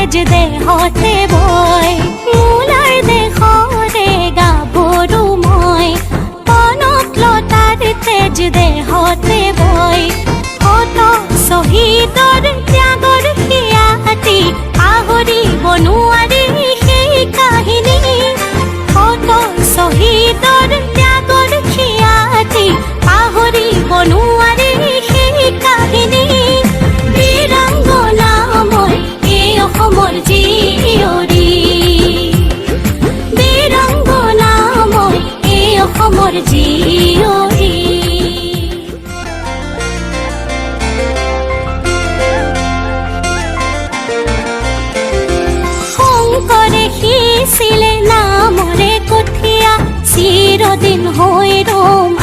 তেজ দেহতে বয় মূলাৰ দেশৰে গাভৰু মই কনকলতাৰ তেজ দেহতে বয় শত শ্বহীদৰ ত্যাগৰ সিয়াতি পাহৰিব নোৱাৰি সেই কাহিনী শত শ্বহীদৰ ত্যাগৰ সিয়াতি পাহৰিব নোৱাৰি সেই কাহিনী বীৰাংগনা মই এই অসমৰ জীয়ৰী বীৰাংগনা মই এই অসমৰ জীয়ৰী শংকৰে সিঁচিলে নামৰে কঠীয়া চিৰদিন হৈ ৰম